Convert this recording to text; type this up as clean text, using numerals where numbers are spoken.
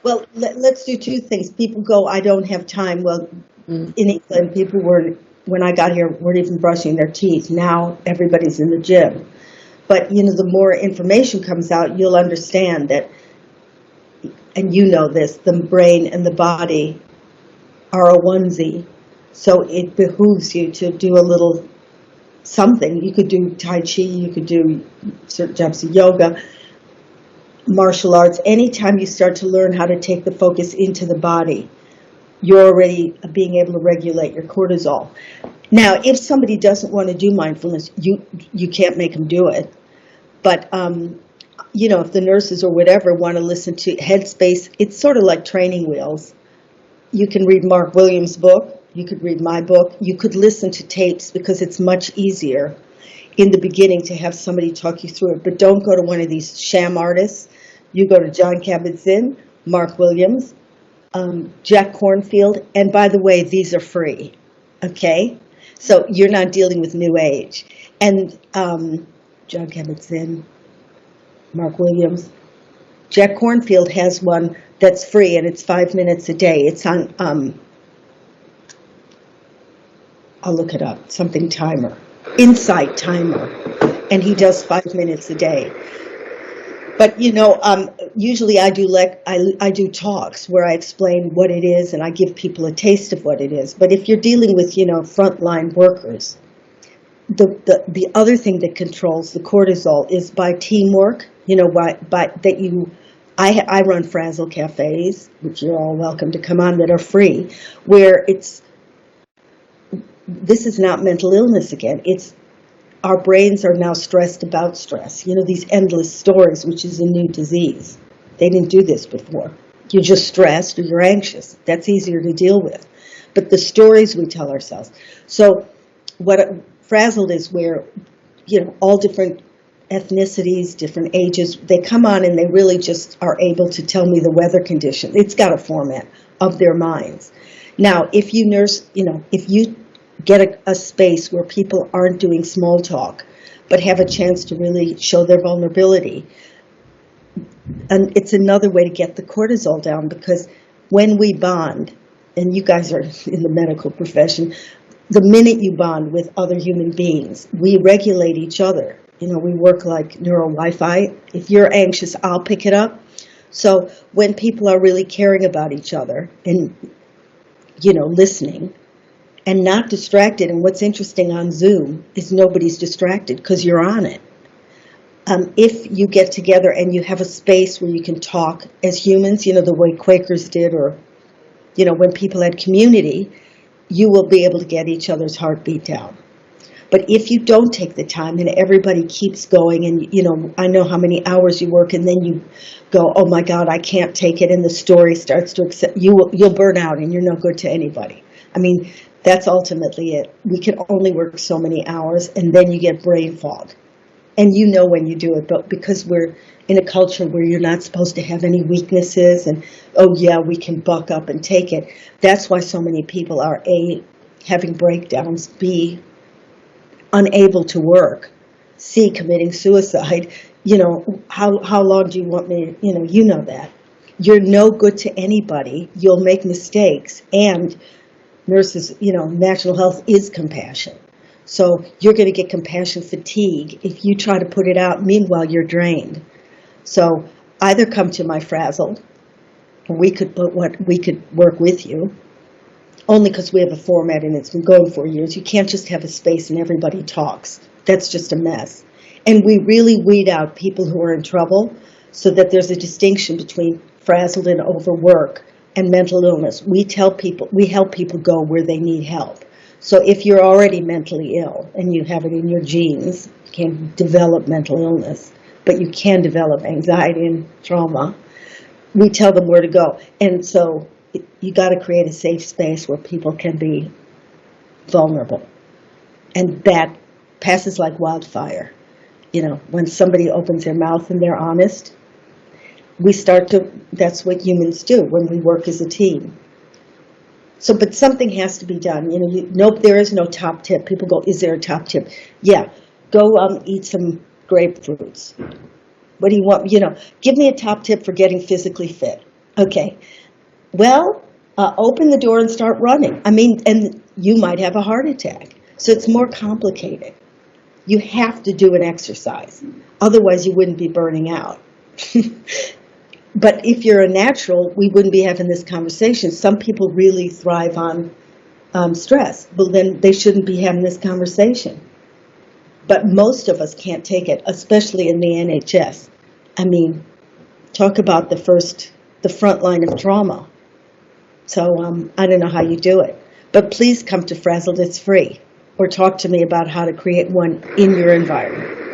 Well, let's do two things. People go, I don't have time. Well, Mm. in England, people were, when I got here, weren't even brushing their teeth. Now everybody's in the gym. But, the more information comes out, you'll understand that, and you know this, the brain and the body are a onesie. So it behooves you to do a little something. You could do Tai Chi, you could do certain types of yoga, martial arts. Anytime you start to learn how to take the focus into the body, you're already being able to regulate your cortisol. Now, if somebody doesn't want to do mindfulness, you can't make them do it. But, if the nurses or whatever want to listen to Headspace, it's sort of like training wheels. You can read Mark Williams' book. You could read my book. You could listen to tapes because it's much easier in the beginning to have somebody talk you through it. But don't go to one of these sham artists. You go to John Kabat-Zinn, Mark Williams, Jack Kornfield. And by the way, these are free, okay? So you're not dealing with New Age. And John Kabat-Zinn, Mark Williams. Jack Kornfield has one that's free, and it's 5 minutes a day. It's on, I'll look it up, something timer, Insight Timer, and he does 5 minutes a day. But, usually I do talks where I explain what it is, and I give people a taste of what it is. But if you're dealing with, frontline workers, the other thing that controls the cortisol is by teamwork. I run Frazzle cafes, which you're all welcome to come on, that are free, where this is not mental illness again. It's our brains are now stressed about stress. These endless stories, which is a new disease. They didn't do this before. You're just stressed or you're anxious. That's easier to deal with. But the stories we tell ourselves. So what Frazzled is where, all different ethnicities, different ages, they come on and they really just are able to tell me the weather condition. It's got a format of their minds. Now, if you if you get a space where people aren't doing small talk, but have a chance to really show their vulnerability, and it's another way to get the cortisol down, because when we bond, and you guys are in the medical profession, the minute you bond with other human beings, we regulate each other. We work like neural Wi-Fi. If you're anxious, I'll pick it up. So when people are really caring about each other and, listening and not distracted, and what's interesting on Zoom is nobody's distracted because you're on it. If you get together and you have a space where you can talk as humans, the way Quakers did, or, when people had community, you will be able to get each other's heartbeat down. But if you don't take the time and everybody keeps going and, I know how many hours you work, and then you go, oh my God, I can't take it, and the story starts to accept, you'll burn out and you're no good to anybody. I mean, that's ultimately it. We can only work so many hours, and then you get brain fog. And when you do it, but because we're in a culture where you're not supposed to have any weaknesses and, oh yeah, we can buck up and take it. That's why so many people are A, having breakdowns, B, unable to work, C, committing suicide. How long do you want me, you know that. You're no good to anybody. You'll make mistakes. And nurses, national health is compassion. So you're going to get compassion fatigue if you try to put it out. Meanwhile, you're drained. So either come to my Frazzled, or we could work with you. Only because we have a format and it's been going for years. You can't just have a space and everybody talks. That's just a mess. And we really weed out people who are in trouble so that there's a distinction between frazzled and overwork and mental illness. We help people go where they need help. So if you're already mentally ill and you have it in your genes, you can't develop mental illness, but you can develop anxiety and trauma, we tell them where to go. And so you got to create a safe space where people can be vulnerable. And that passes like wildfire. When somebody opens their mouth and they're honest, that's what humans do when we work as a team. So, but something has to be done. There is no top tip. People go, is there a top tip? Yeah, go eat some grapefruits. What do you want? Give me a top tip for getting physically fit. Okay. Well, open the door and start running. I mean, and you might have a heart attack. So it's more complicated. You have to do an exercise. Otherwise, you wouldn't be burning out. But if you're a natural, we wouldn't be having this conversation. Some people really thrive on stress. Well, then they shouldn't be having this conversation. But most of us can't take it, especially in the NHS. I mean, talk about the front line of trauma. So I don't know how you do it. But please come to Frazzled, it's free. Or talk to me about how to create one in your environment.